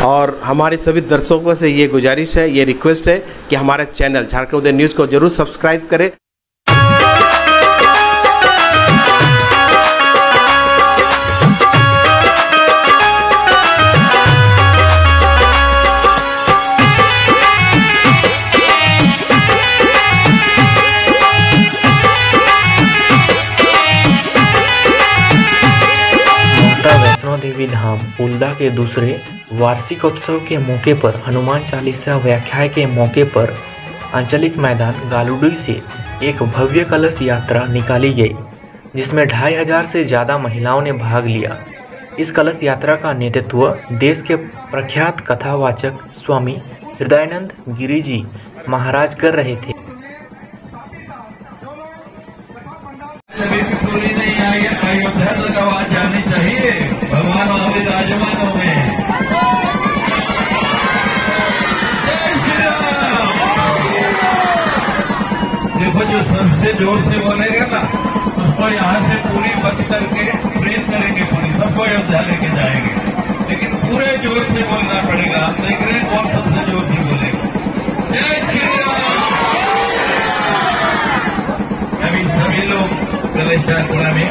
और हमारे सभी दर्शकों से ये गुजारिश है, ये रिक्वेस्ट है कि हमारे चैनल झारखंड उदय न्यूज़ को जरूर सब्सक्राइब करें। वैष्णो देवी धाम उल्दा के दूसरे वार्षिक उत्सव के मौके पर हनुमान चालीसा व्याख्यान के मौके पर आंचलिक मैदान गालुडी से एक भव्य कलश यात्रा निकाली गई, जिसमें 2500 से ज़्यादा महिलाओं ने भाग लिया। इस कलश यात्रा का नेतृत्व देश के प्रख्यात कथावाचक स्वामी हृदयानंद गिरी जी महाराज कर रहे थे। अयोध्या तक आवाज जानी चाहिए, भगवान वहां विराजमान हो गए। जय श्री राम। देखो जो सबसे जोर से बोलेगा ना उसको यहाँ से पूरी बस करके ट्रेन करेंगे, पूरी सबको अयोध्या लेके जाएंगे, लेकिन पूरे जोर से बोलना पड़ेगा। आप देख रहे हैं कौन सबसे जोर से बोलेगा। जय श्री राम। अभी सभी लोग कलेश यात्रा में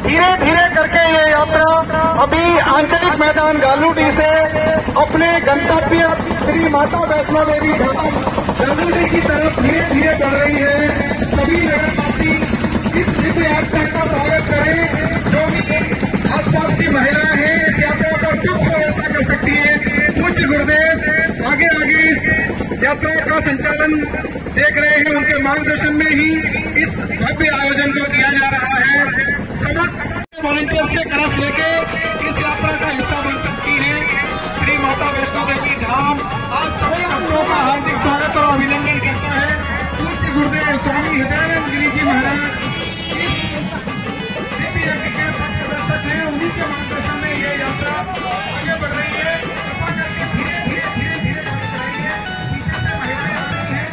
धीरे धीरे करके ये यात्रा अभी आंचलिक मैदान गालुडी से अपने गंतव्य श्री माता वैष्णो देवी धाम गालुडी की तरफ धीरे धीरे बढ़ रही है। सभी नगरवासी इस दिव्य यात्रा का स्वागत करें। जो भी आसपास की महिलाएं हैं इस यात्रा को चुप व्यवस्था कर सकती है। पूज्य गुरुदेव आगे आगे इस यात्रा का संचालन देख रहे हैं, उनके मार्गदर्शन में ही इस भव्य आयोजन को किया जा रहा है। समस्त वॉलंटियर से कलश लेके इस यात्रा का हिस्सा बन सकती है। श्री माता वैष्णो देवी धाम आप सभी भक्तों का हार्दिक स्वागत और अभिनंदन करता है। पूज्य गुरुदेव स्वामी हृदयानंद गिरी जी महाराज देवी यज्ञ के प्रदर्शक हैं, उन्हीं के मार्गदर्शन में ये यात्रा आगे बढ़ रही है। कृपा करके धीरे धीरे धीरे धीरे आगे बढ़ाइए। पीछे से महिलाएं आ रही हैं।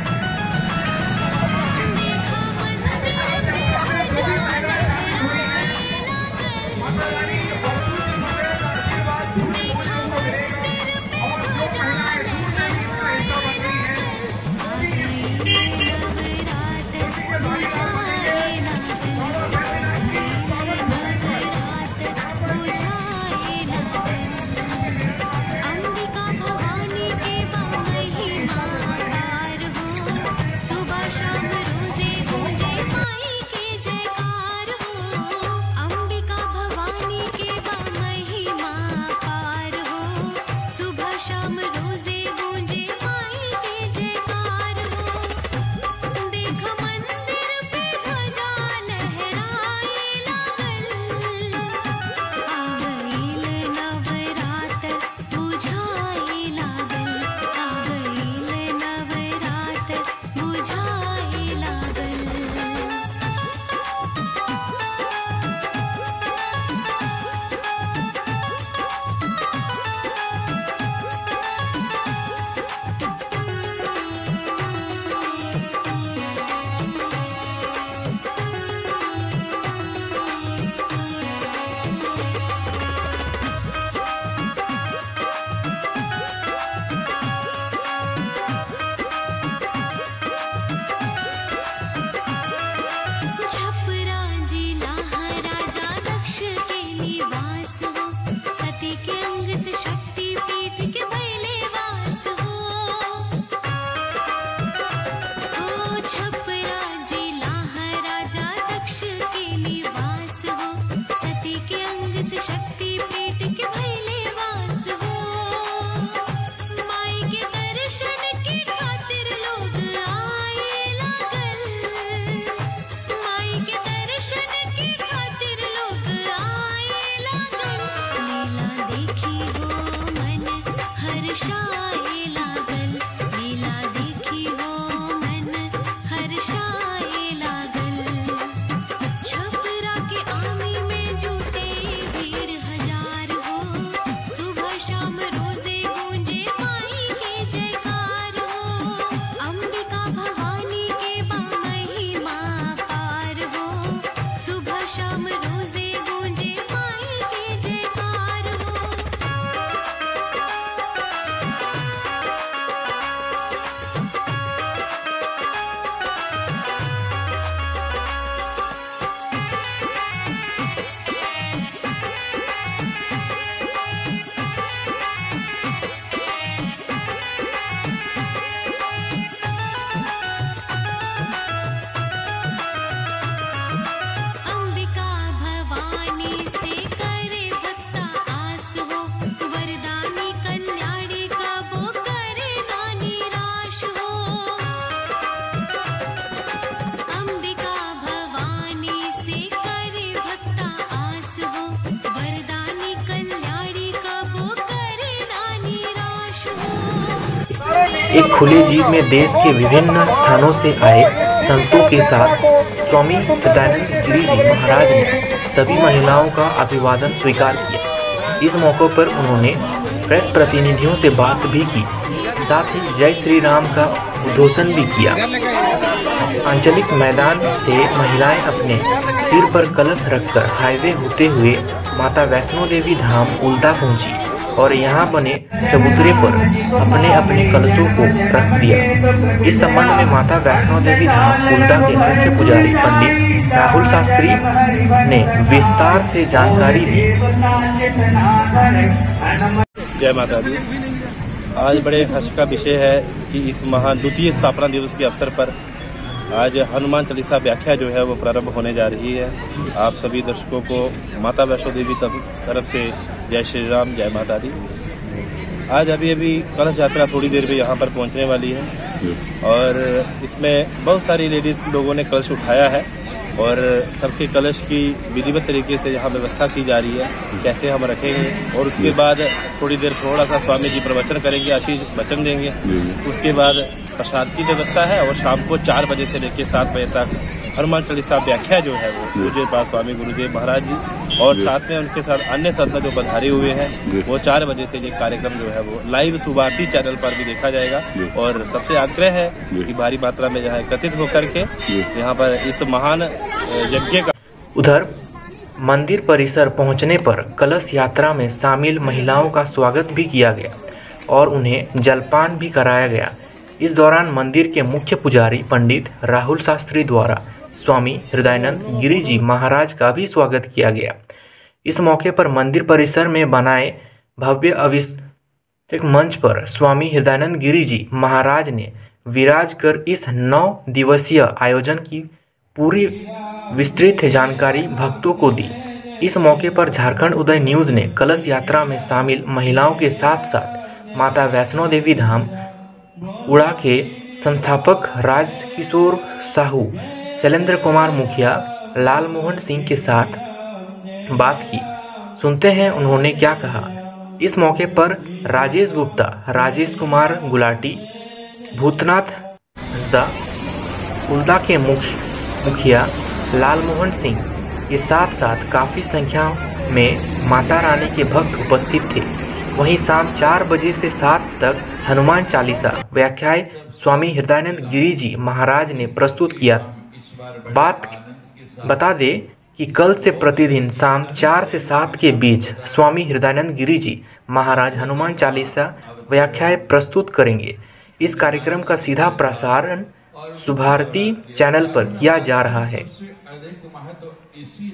एक खुले जीप में देश के विभिन्न स्थानों से आए संतों के साथ स्वामी हृदयानंद गिरी जी महाराज ने सभी महिलाओं का अभिवादन स्वीकार किया। इस मौके पर उन्होंने प्रेस प्रतिनिधियों से बात भी की, साथ ही जय श्री राम का उद्घोषण भी किया। आंचलिक मैदान से महिलाएं अपने सिर पर कलश रखकर हाईवे होते हुए माता वैष्णो देवी धाम उल्टा पहुंची और यहां बने चबूतरे पर अपने अपने कलशों को रख दिया। इस संबंध में माता वैष्णो देवी धाम उल्टा के मुख्य पुजारी पंडित राहुल शास्त्री ने विस्तार से जानकारी दी। जय माता दी। आज बड़े हर्ष का विषय है कि इस द्वितीय स्थापना दिवस के अवसर पर आज हनुमान चालीसा व्याख्या जो है वो प्रारंभ होने जा रही है। आप सभी दर्शकों को माता वैष्णो देवी तरफ से जय श्री राम, जय माता दी। आज अभी कलश यात्रा थोड़ी देर में यहाँ पर पहुँचने वाली है और इसमें बहुत सारी लेडीज लोगों ने कलश उठाया है और सबके कलश की विधिवत तरीके से यहाँ व्यवस्था की जा रही है, कैसे हम रखेंगे। और उसके बाद थोड़ी देर थोड़ा सा स्वामी जी प्रवचन करेंगे, आशीष वचन देंगे। उसके बाद प्रसाद की व्यवस्था है और शाम को 4 बजे से लेकर 7 बजे तक हनुमान चालीसा व्याख्या जो है वो पूज्य पास स्वामी गुरुदेव महाराज जी और साथ में उनके साथ अन्य संत जो पधारे हुए हैं वो 4 बजे से ये कार्यक्रम जो है वो लाइव सुभारती चैनल पर भी देखा जाएगा। और सबसे आग्रह है कि भारी मात्रा में यहाँ एकत्रित होकर के यहाँ पर इस महान यज्ञ का। उधर मंदिर परिसर पहुंचने पर कलश यात्रा में शामिल महिलाओं का स्वागत भी किया गया और उन्हें जलपान भी कराया गया। इस दौरान मंदिर के मुख्य पुजारी पंडित राहुल शास्त्री द्वारा स्वामी हृदयानंद गिरी जी महाराज का भी स्वागत किया गया। इस मौके पर मंदिर परिसर में बनाए भव्य अभिषेक मंच पर स्वामी हृदयानंद गिरी जी महाराज ने विराज कर इस 9 दिवसीय आयोजन की पूरी विस्तृत जानकारी भक्तों को दी। इस मौके पर झारखंड उदय न्यूज़ ने कलश यात्रा में शामिल महिलाओं के साथ साथ माता वैष्णो देवी धाम उड़ा के संस्थापक राजकिशोर साहू, शैलेंद्र कुमार मुखिया, लाल मोहन सिंह के साथ बात की। सुनते हैं उन्होंने क्या कहा। इस मौके पर राजेश गुप्ता, राजेश कुमार गुलाटी, भूतनाथ हंसदा, उल्टा के मुखिया लाल मोहन सिंह के साथ साथ काफ़ी संख्या में माता रानी के भक्त उपस्थित थे। वहीं शाम 4 बजे से 7 तक हनुमान चालीसा व्याख्याएं स्वामी हृदयानंद गिरी जी महाराज ने प्रस्तुत किया। बता दें कि कल से प्रतिदिन शाम 4 से 7 के बीच स्वामी हृदयानंद गिरी जी महाराज हनुमान चालीसा व्याख्याएं प्रस्तुत करेंगे। इस कार्यक्रम का सीधा प्रसारण सुभारती चैनल पर किया जा रहा है।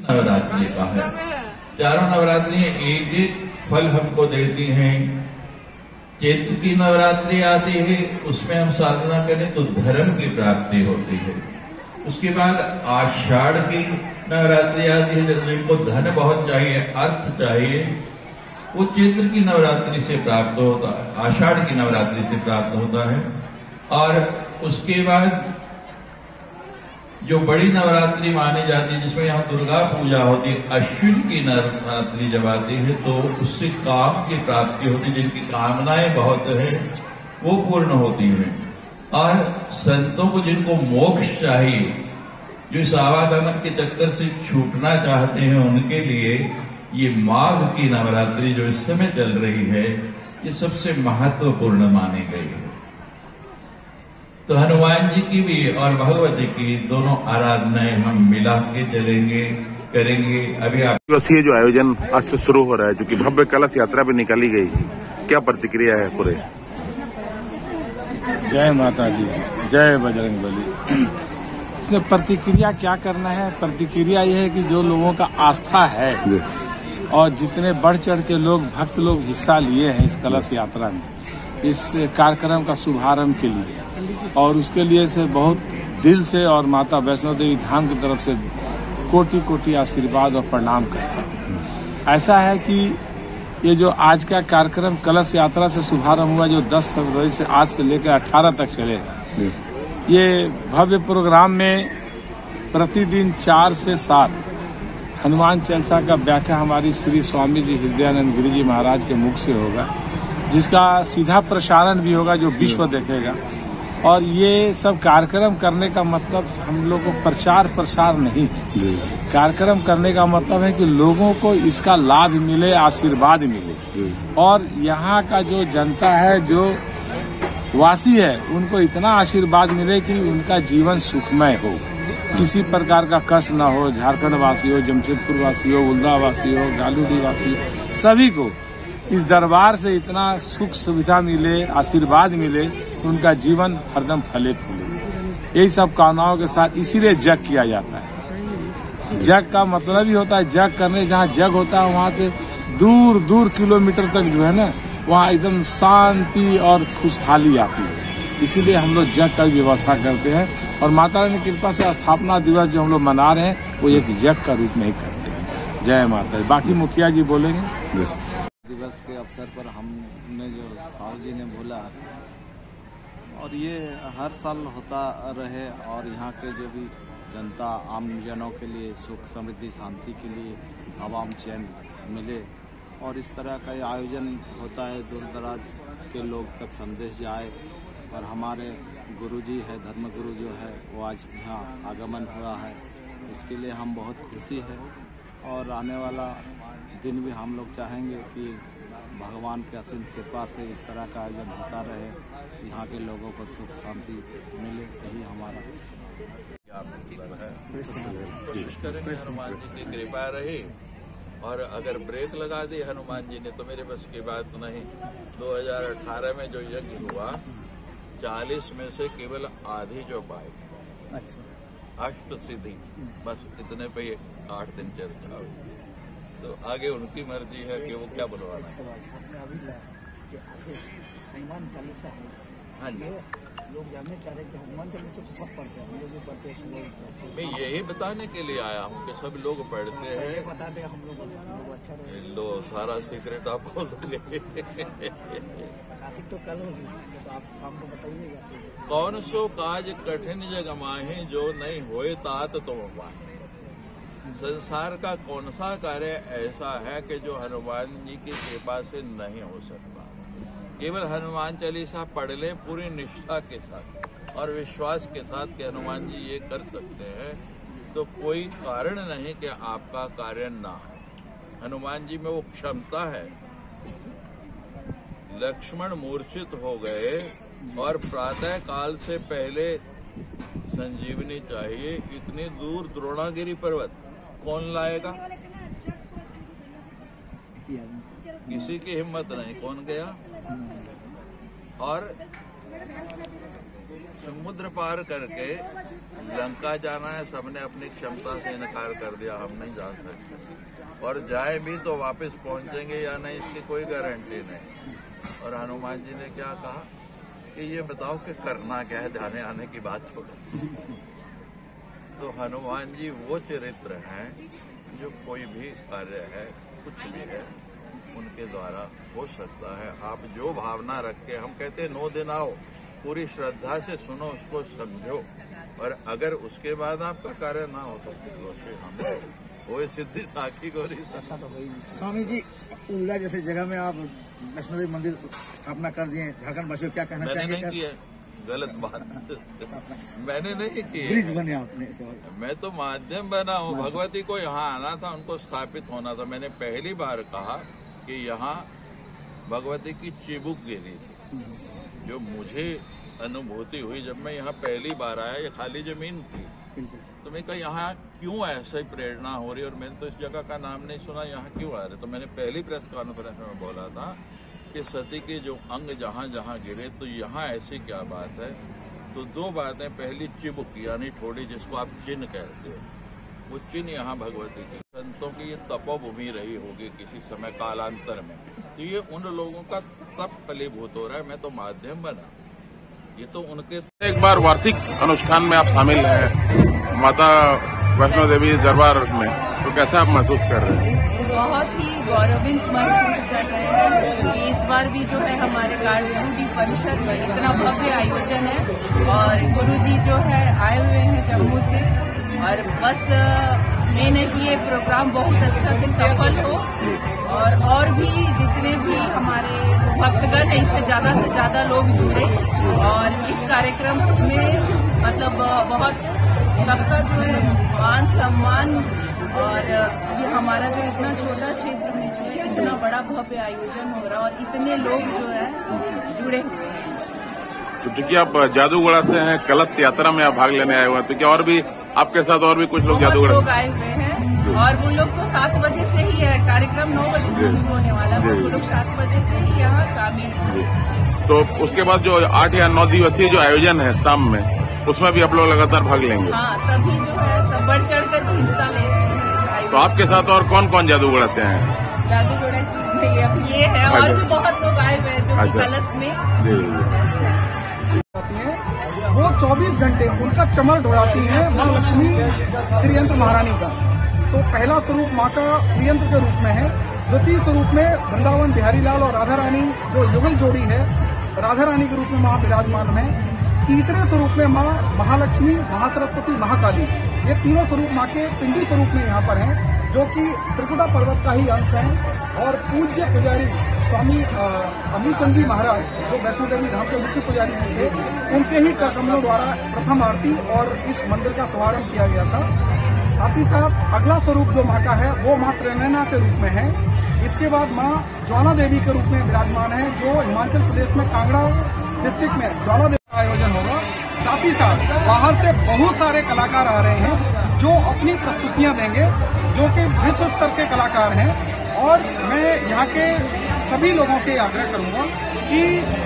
नवरात्रि का है। चारों नवरात्रि एक फल हमको देती हैं। चैत्र की नवरात्रि आती है, उसमें हम साधना करें तो धर्म की प्राप्ति होती है। उसके बाद आषाढ़ की नवरात्रि आती है, जिनको धन बहुत चाहिए, अर्थ चाहिए, वो चैत्र की नवरात्रि से प्राप्त होता है, आषाढ़ की नवरात्रि से प्राप्त होता है। और उसके बाद जो बड़ी नवरात्रि मानी जाती है, जिसमें यहाँ दुर्गा पूजा होती है, अश्विन की नवरात्रि जब आती है तो उससे काम की प्राप्ति होती है। जिनकी कामनाएं बहुत है वो पूर्ण होती है। और संतों को जिनको मोक्ष चाहिए, जो इस आवागमन के चक्कर से छूटना चाहते हैं, उनके लिए ये माघ की नवरात्रि जो इस समय चल रही है, ये सबसे महत्वपूर्ण मानी गई है। तो हनुमान जी की भी और भगवती की दोनों आराधनाएं हम मिला के चलेंगे, करेंगे। अभी आप ये जो आयोजन आज से शुरू हो रहा है, जो कि भव्य कलश यात्रा भी निकाली गई, क्या प्रतिक्रिया है पूरे? जय माता दी, जय बजरंगबली। इसमें प्रतिक्रिया क्या करना है? प्रतिक्रिया यह है कि जो लोगों का आस्था है और जितने बढ़ चढ़ के लोग भक्त लोग हिस्सा लिए हैं इस कलश यात्रा में, इस कार्यक्रम का शुभारंभ के लिए, और उसके लिए से बहुत दिल से और माता वैष्णो देवी धाम की तरफ से कोटि कोटि आशीर्वाद और प्रणाम करता हूँ। ऐसा है कि ये जो आज का कार्यक्रम कलश यात्रा से शुभारंभ हुआ, जो 10 फरवरी से आज से लेकर 18 तक चलेगा, ये भव्य प्रोग्राम में प्रतिदिन 4 से 7 हनुमान चालीसा का व्याख्या हमारी श्री स्वामी जी हृदयानंद गिरी जी महाराज के मुख से होगा। जिसका सीधा प्रसारण भी होगा, जो विश्व देखेगा। और ये सब कार्यक्रम करने का मतलब हम लोग को प्रचार प्रसार नहीं है। कार्यक्रम करने का मतलब है कि लोगों को इसका लाभ मिले, आशीर्वाद मिले, और यहाँ का जो जनता है, जो वासी है, उनको इतना आशीर्वाद मिले कि उनका जीवन सुखमय हो, किसी प्रकार का कष्ट न हो। झारखंड वासी हो, जमशेदपुर वासी हो, उल्दा वासी हो, गालूडी वासी हो, सभी को इस दरबार से इतना सुख सुविधा मिले, आशीर्वाद मिले कि उनका जीवन हरदम फले फूले। यही सब कामनाओं के साथ इसीलिए यज्ञ किया जाता है। यज्ञ का मतलब ही होता है यज्ञ करने, जहाँ यज्ञ होता है वहाँ से दूर दूर किलोमीटर तक जो है ना, वहाँ एकदम शांति और खुशहाली आती है। इसीलिए हम लोग यज्ञ का व्यवस्था करते हैं, और माता रानी की कृपा से स्थापना दिवस जो हम लोग मना रहे हैं वो एक यज्ञ का रूप में ही करते हैं। जय माता। बाकी मुखिया जी बोलेंगे। दिवस के अवसर पर हमने जो साहू जी ने बोला, और ये हर साल होता रहे, और यहाँ के जो भी जनता आम जनों के लिए सुख समृद्धि शांति के लिए आवाम चैन मिले, और इस तरह का आयोजन होता है, दूर दराज के लोग तक संदेश जाए। और हमारे गुरुजी है, धर्म गुरु जो है, वो आज यहाँ आगमन हुआ है, इसके लिए हम बहुत खुशी है। और आने वाला दिन भी हम लोग चाहेंगे कि भगवान के असीम कृपा से इस तरह का आयोजन होता रहे, यहाँ के लोगों को सुख शांति मिले, यही हमारा कोशिश करेंगे हनुमान जी की कृपा रही। और अगर ब्रेक लगा दी हनुमान जी ने तो मेरे बस की बात नहीं। 2018 में जो यज्ञ हुआ, 40 में से केवल आधी जो पाए, अष्ट सिद्धि, बस इतने पे 8 दिन चर्चा हुई। तो आगे उनकी मर्जी है कि वो क्या बनवाना है। हनुमान चालीसा है, हाँ जी, लोग जानने चाह रहे कि हनुमान चालीसा तो सब पढ़ते हैं, हम लोग भी पढ़ते हैं। मैं यही बताने के लिए आया हूँ कि सब लोग पढ़ते हैं। बताते हैं हम लोग अच्छा रहे। लो सारा सीक्रेट आप खोल दोगे। काशिक तो कल होगी, तो आप शाम को बताइएगा। कौन सो काज कठिन जग माहे, जो नहीं होए तात तुम पाए। संसार का कौन सा कार्य ऐसा है कि जो हनुमान जी की कृपा से नहीं हो सकता। केवल हनुमान चालीसा पढ़ ले पूरी निष्ठा के साथ और विश्वास के साथ कि हनुमान जी ये कर सकते हैं, तो कोई कारण नहीं कि आपका कार्य ना हो। हनुमान जी में वो क्षमता है। लक्ष्मण मूर्छित हो गए और प्रातः काल से पहले संजीवनी चाहिए, इतनी दूर द्रोणागिरी पर्वत कौन लाएगा? किसी की हिम्मत नहीं। कौन गया? और समुद्र पार करके लंका जाना है, सबने अपनी क्षमता से इनकार कर दिया, हम नहीं जा सकते। और जाए भी तो वापस पहुंचेंगे या नहीं, इसकी कोई गारंटी नहीं। और हनुमान जी ने क्या कहा कि ये बताओ कि करना क्या है, जाने आने की बात छोड़ो। तो हनुमान जी वो चरित्र हैं जो कोई भी कार्य है, कुछ भी है, उनके द्वारा हो सकता है। आप जो भावना रख के, हम कहते हैं 9 दिन आओ, पूरी श्रद्धा से सुनो, उसको समझो, और अगर उसके बाद आपका कार्य ना हो तो हम वो सिद्धि साखी गौरी ऐसा तो वही। स्वामी जी, उल्ला जैसे जगह में आप लक्ष्मण देवी मंदिर स्थापना कर दिए, झारखंड वासियों क्या कहना चाहेंगे? नहीं किया, गलत बात मैंने नहीं की। ब्रिज बने आपने, मैं तो माध्यम बना हूँ। भगवती को यहाँ आना था, उनको स्थापित होना था। मैंने पहली बार कहा कि यहाँ भगवती की चिबुक गिरी थी, जो मुझे अनुभूति हुई जब मैं यहाँ पहली बार आया। ये खाली जमीन थी, तो मैं कहा यहाँ क्यों ऐसे प्रेरणा हो रही, और मैंने तो इस जगह का नाम नहीं सुना, यहाँ क्यों आ रहे। तो मैंने पहली प्रेस कॉन्फ्रेंस में बोला था कि सती के जो अंग जहाँ जहाँ गिरे, तो यहाँ ऐसी क्या बात है। तो 2 बातें, पहली चिबुक यानी ठोड़ी, जिसको आप चिन्ह कहते हो, वो चिन्ह यहाँ भगवती की। संतों की ये तपोभूमि रही होगी किसी समय कालांतर में, तो ये उन लोगों का तप फलीभूत हो रहा है। मैं तो माध्यम बना, ये तो उनके। एक बार वार्षिक अनुष्ठान में आप शामिल हैं माता वैष्णो देवी दरबार में, तो कैसा आप महसूस कर रहे हैं? बहुत ही गौरवित महसूस कर रहे हैं कि इस बार भी जो है हमारे गालूडी परिषद में इतना भव्य आयोजन है, और गुरुजी जो है आए हुए हैं जम्मू से, और बस मेन है कि ये प्रोग्राम बहुत अच्छा से सफल हो और भी जितने भी हमारे भक्तगण है इससे ज्यादा लोग जुड़े और इस कार्यक्रम में मतलब बहुत सबका जो है मान सम्मान और ये हमारा जो इतना छोटा क्षेत्र में जो है इतना बड़ा भव्य आयोजन हो रहा है और इतने लोग जो है जुड़े हुए हैं। तो देखिए आप जादूगढ़ा से हैं, कलश यात्रा में आप भाग लेने आए हुए हैं, तो क्या और भी आपके साथ और भी कुछ लोग जादूगढ़ा लोग आए हुए हैं और वो लोग तो 7 बजे से ही है, कार्यक्रम 9 बजे से शुरू होने वाला है, वो लोग 7 बजे से ही यहाँ शामिल हैं। तो उसके बाद जो 8 या 9 दिवसीय जो आयोजन है शाम में, उसमें भी आप लोग लगातार भाग लेंगे? हाँ, सभी जो है सब बढ़ चढ़ कर हिस्सा ले रहे हैं। तो आपके साथ और कौन कौन जादूगढ़ा से हैं? जादूगढ़ा अब ये है और भी बहुत लोग आए हुए हैं जो कि कलश में वो 24 घंटे उनका चमर ढोड़ाती है माँ लक्ष्मी श्रीयंत्र महारानी का। तो पहला स्वरूप माँ का श्रीयंत्र के रूप में है, द्वितीय स्वरूप में वृंदावन बिहारी लाल और राधा रानी जो युगल जोड़ी है, राधा रानी के रूप में माँ विराजमान है। तीसरे स्वरूप में माँ महालक्ष्मी, महासरस्वती, महाकाली, ये तीनों स्वरूप माँ के पिंडी स्वरूप में यहाँ पर हैं, जो कि त्रिकुटा पर्वत का ही अंश है। और पूज्य पुजारी स्वामी अमीचंद जी महाराज जो वैष्णो देवी धाम के मुख्य पुजारी जी थे, उनके ही करकमलों द्वारा प्रथम आरती और इस मंदिर का शुभारंभ किया गया था। साथ ही साथ अगला स्वरूप जो माँ का है वो माँ त्रिनयना के रूप में है। इसके बाद माँ ज्वाला देवी के रूप में विराजमान है, जो हिमाचल प्रदेश में कांगड़ा डिस्ट्रिक्ट में ज्वाला देवी का आयोजन होगा। साथ ही साथ बाहर से बहुत सारे कलाकार आ रहे हैं जो अपनी प्रस्तुतियां देंगे, जो कि विश्व स्तर के कलाकार हैं। और मैं यहाँ के सभी लोगों से आग्रह करूंगा कि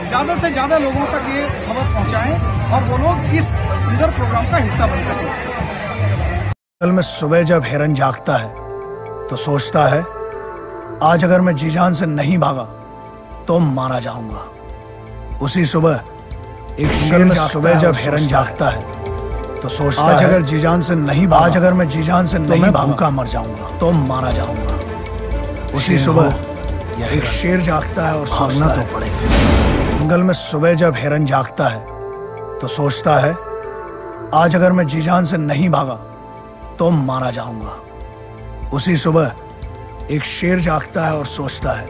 ज्यादा से ज्यादा लोगों तक ये खबर पहुंचाएं और वो लोग इस सुंदर प्रोग्राम का हिस्सा बन सकें। कल में सुबह जब हिरन जागता है तो सोचता है आज अगर मैं जी जान से नहीं भागा तो मारा जाऊंगा। उसी सुबह एक शेर सुबह जब हिरन जागता है तो सोचता है आज अगर जी जान से नहीं भागा, आज अगर मैं जी जान से नहीं भूखा मर जाऊंगा तो मारा जाऊंगा। उसी सुबह एक शेर जागता है और सोचना तो पड़ेगा। जंगल में सुबह जब हिरन जागता है तो सोचता है आज अगर मैं जी जान से नहीं भागा तो मारा जाऊंगा। उसी सुबह एक शेर जागता है और सोचता है